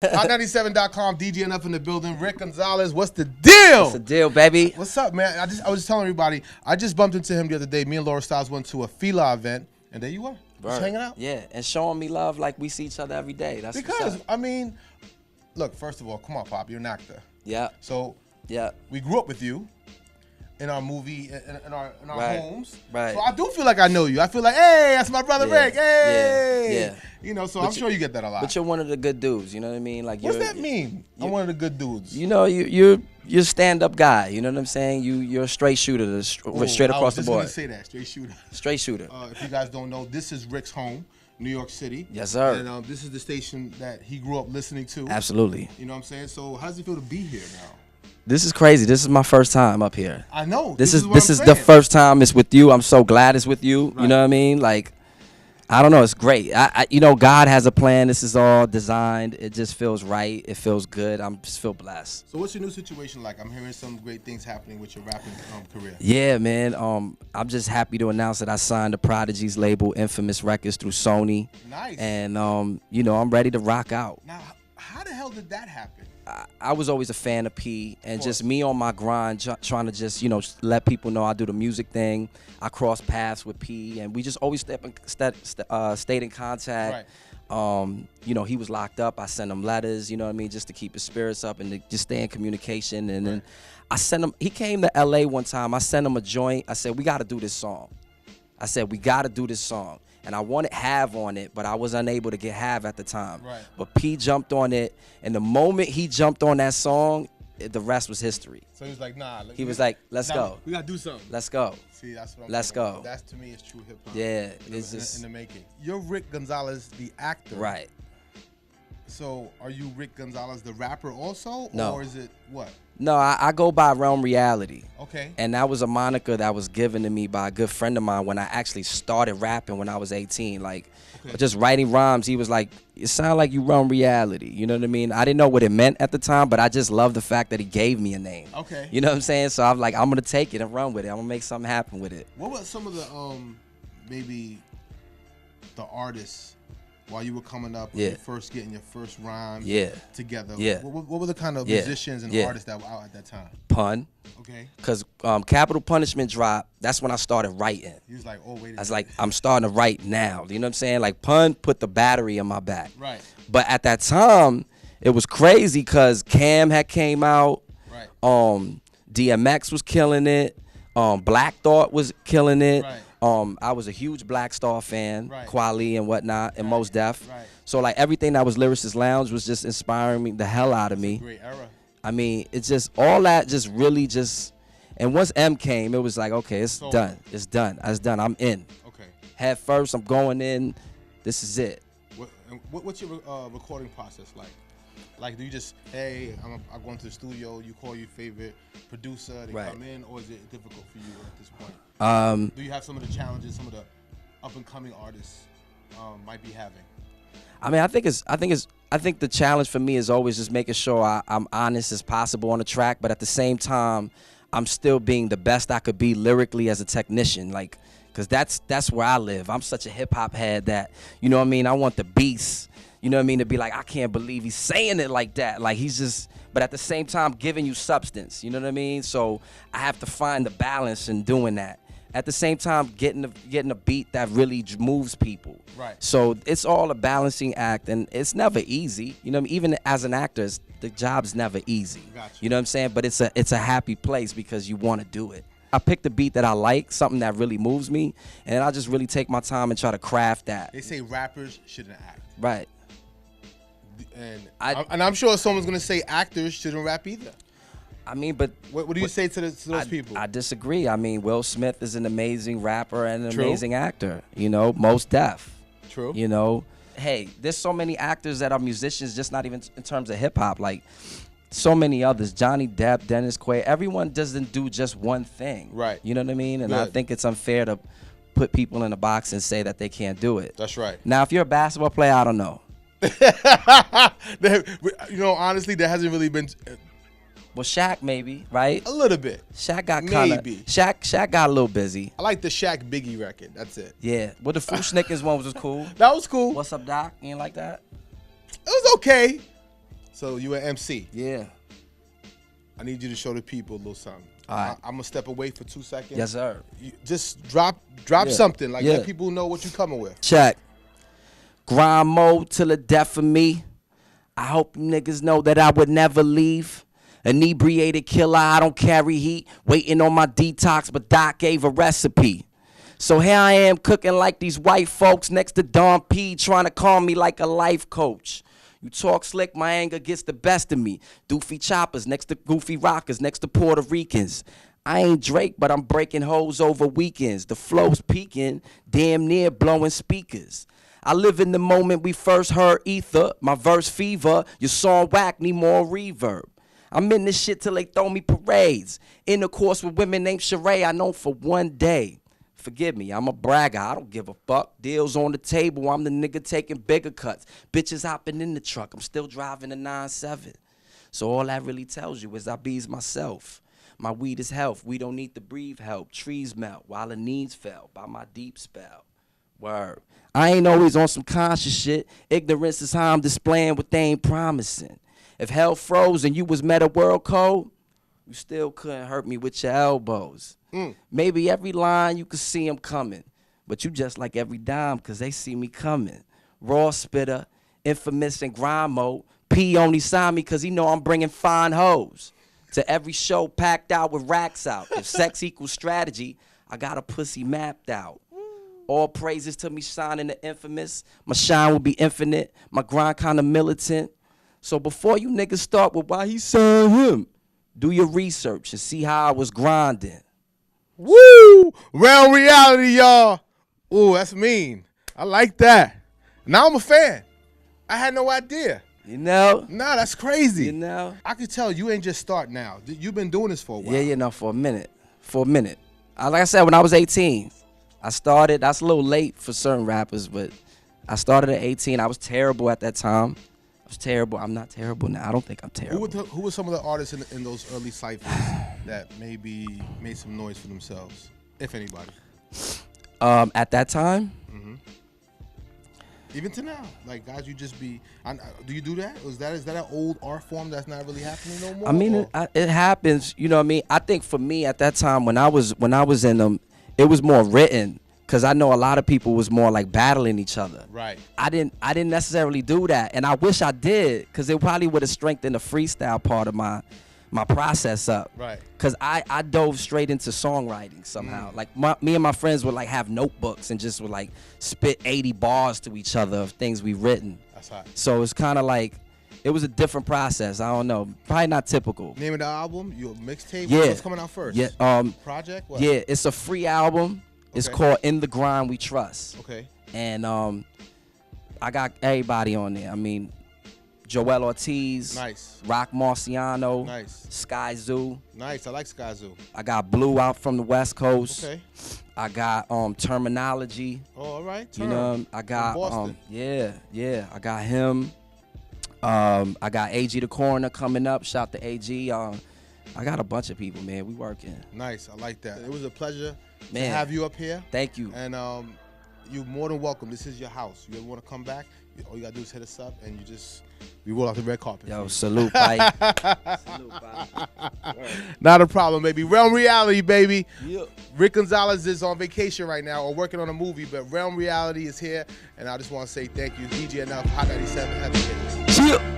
Hot97.com, DJ Enuff in the building. Rick Gonzalez, what's the deal? What's the deal, baby? What's up, man? I was just telling everybody, I just bumped into him the other day. Me and Laura Styles went to a Fila event, and there you are, just hanging out. Yeah, and showing me love like we see each other every day. That's because, I mean, look, first of all, come on, Pop, you're an actor. Yeah. So, yeah, we grew up with you in our movie, in our homes. Right. So I do feel like I know you. I feel like, hey, that's my brother Rick. Hey. Yeah. You know, so I'm sure you get that a lot. But you're one of the good dudes. You know what I mean? Like, what's that mean? I'm one of the good dudes. You know, you're a stand-up guy. You know what I'm saying? You're a straight shooter, straight across the board. I was just gonna say that, straight shooter. Straight shooter. If you guys don't know, this is Rick's home, New York City. Yes, sir. And this is the station that he grew up listening to. Absolutely. You know what I'm saying? So how does it feel to be here now? This is crazy. This is my first time up here. I know. This is the first time it's with you. I'm so glad it's with you. Right. You know what I mean? Like, I don't know. It's great. You know, God has a plan. This is all designed. It just feels right. It feels good. I just feel blessed. So what's your new situation like? I'm hearing some great things happening with your rapping career. Yeah, man. I'm just happy to announce that I signed the Prodigy's label, Infamous Records, through Sony. Nice. And, you know, I'm ready to rock out. Now, how the hell did that happen? I was always a fan of P, and just me on my grind, trying to just, you know, let people know I do the music thing. I cross paths with P, and we just always stayed in contact. Right. You know, he was locked up. I sent him letters, you know what I mean, just to keep his spirits up and to just stay in communication. And then I sent him, he came to LA one time. I sent him a joint. I said, we got to do this song. And I wanted Have on it, but I was unable to get Have at the time. Right. But P jumped on it, and the moment he jumped on that song, the rest was history. So he was like, nah. He was like, let's go. We got to do something. Let's go. See, that's what I'm Let's talking go. about. That's, to me, is true hip-hop. Yeah. It's just in the making. You're Rick Gonzalez, the actor. Right. So are you Rick Gonzalez, the rapper also? No. Or is it what? No, I go by Realm Reality. Okay. And that was a moniker that was given to me by a good friend of mine when I actually started rapping when I was 18. Like, just writing rhymes, he was like, it sounds like you Realm Reality. You know what I mean? I didn't know what it meant at the time, but I just love the fact that he gave me a name. Okay. You know what I'm saying? So I'm like, I'm going to take it and run with it. I'm going to make something happen with it. What were some of the, maybe the artists while you were coming up, when you first getting your first rhymes together? Yeah. What were the kind of musicians and artists that were out at that time? Pun. Okay. Because Capital Punishment dropped, that's when I started writing. He was like, oh, wait a minute. I was like, I'm starting to write now. You know what I'm saying? Like, Pun put the battery in my back. Right. But at that time, it was crazy because Cam had came out. Right. DMX was killing it. Black Thought was killing it. Right. I was a huge Black Star fan, right. Quali and whatnot, and Mos Def. Right. So like everything that was Lyricist Lounge was just inspiring me the hell out of me. Great era. I mean, it's just all that just really just, and once M came, it was like, okay, it's done. It's done. I'm in. Okay. Head first, I'm going in. This is it. What's your recording process like? Like, do you just, hey, I'm going to the studio, you call your favorite producer, they come in, or is it difficult for you at this point? Do you have some of the challenges some of the up-and-coming artists might be having? I mean, I think the challenge for me is always just making sure I'm honest as possible on the track, but at the same time, I'm still being the best I could be lyrically as a technician, like, because that's where I live. I'm such a hip-hop head that, you know what I mean, I want the beats, you know what I mean, to be like, I can't believe he's saying it like that. Like, he's just, but at the same time, giving you substance, you know what I mean? So I have to find the balance in doing that. At the same time, getting a beat that really moves people. Right. So it's all a balancing act, and it's never easy. You know, even as an actor, the job's never easy. Gotcha. You know what I'm saying? But it's a happy place because you want to do it. I pick the beat that I like, something that really moves me, and I just really take my time and try to craft that. They say rappers shouldn't act. Right. And I'm sure someone's gonna say actors shouldn't rap either. I mean, but what do you say to those people? I disagree. I mean, Will Smith is an amazing rapper and an amazing actor. You know, Mos Def. True. You know, hey, there's so many actors that are musicians, just not even in terms of hip hop. Like, so many others. Johnny Depp, Dennis Quaid. Everyone doesn't do just one thing. Right. You know what I mean? And I think it's unfair to put people in a box and say that they can't do it. That's right. Now, if you're a basketball player, I don't know. You know, honestly, there hasn't really been. Well, Shaq maybe, right? A little bit. Shaq got kind of. Shaq got a little busy. I like the Shaq Biggie record. That's it. Yeah. Well, the Fruit Snickers one was cool. That was cool. What's up, Doc? You ain't like that? It was okay. So you an MC. Yeah. I need you to show the people a little something. All right. I'm gonna step away for 2 seconds. Yes, sir. You just drop something. Like let people know what you coming with. Check. Grind mode till the death of me. I hope you niggas know that I would never leave. Inebriated killer, I don't carry heat. Waiting on my detox, but Doc gave a recipe. So here I am cooking like these white folks next to Don P, trying to call me like a life coach. You talk slick, my anger gets the best of me. Doofy choppers next to goofy rockers next to Puerto Ricans. I ain't Drake, but I'm breaking hoes over weekends. The flow's peaking, damn near blowing speakers. I live in the moment we first heard ether. My verse fever, your song whack, need more reverb. I'm in this shit till they throw me parades. Intercourse with women named Sheree, I know for one day. Forgive me, I'm a bragger, I don't give a fuck. Deals on the table, I'm the nigga taking bigger cuts. Bitches hopping in the truck, I'm still driving a 9-7. So all that really tells you is I bees myself. My weed is health, we don't need to breathe help. Trees melt while the needs fell by my deep spell. Word. I ain't always on some conscious shit. Ignorance is how I'm displaying what they ain't promising. If hell froze and you was meta world code, you still couldn't hurt me with your elbows. Maybe every line you could see them coming, but you just like every dime because they see me coming. Raw spitter, infamous and grind mode. P only signed me because he know I'm bringing fine hoes. To every show packed out with racks out. If sex equals strategy, I got a pussy mapped out. All praises to me shining the infamous. My shine will be infinite. My grind kind of militant. So before you niggas start with why he signed him, do your research and see how I was grinding. Woo! Realm reality, y'all. Ooh, that's mean. I like that. Now I'm a fan. I had no idea. You know? Nah, that's crazy. You know? I could tell you ain't just start now. You've been doing this for a while. Yeah, no, for a minute. Like I said, when I was 18, I started. That's a little late for certain rappers, but I started at 18. I was terrible at that time. I was terrible. I'm not terrible now. I don't think I'm terrible. Who were some of the artists in those early cyphers that maybe made some noise for themselves, if anybody? At that time? Mm-hmm. Even to now, like guys, you just be. Do you do that? Is that an old art form that's not really happening no more? I mean, it happens. You know what I mean? I think for me at that time when I was in them, it was more written. Cause I know a lot of people was more like battling each other. Right. I didn't necessarily do that, and I wish I did, cause it probably would have strengthened the freestyle part of my process up. Right. Cause I dove straight into songwriting somehow. Like me and my friends would like have notebooks and just would like spit 80 bars to each other of things we've written. That's hot. So it's kind of like it was a different process. I don't know, probably not typical. Name of the album? Your mixtape? Yeah. What's coming out first? Yeah. Project? What? Yeah, it's a free album. It's called In the Grind We Trust. Okay. And I got everybody on there. I mean, Joel Ortiz. Nice. Rock Marciano. Nice. Sky Zoo. Nice. I like Sky Zoo. I got Blue out from the West Coast. Okay. I got Terminology. Oh, all right. You know, I got Boston. yeah. I got him. I got AG the Coroner coming up. Shout to AG. I got a bunch of people, man. We working. Nice. I like that. It was a pleasure to Man. have you up here. Thank you. And you're more than welcome. This is your house. You ever want to come back, all you got to do is hit us up, and we roll out the red carpet. Yo, salute, Mike. Salute, Mike. Not a problem, baby. Realm Reality, baby. Yeah. Rick Gonzalez is on vacation right now or working on a movie, but Realm Reality is here, and I just want to say thank you. DJ Enuff, Hot 97, Heavy Hitters. Chill.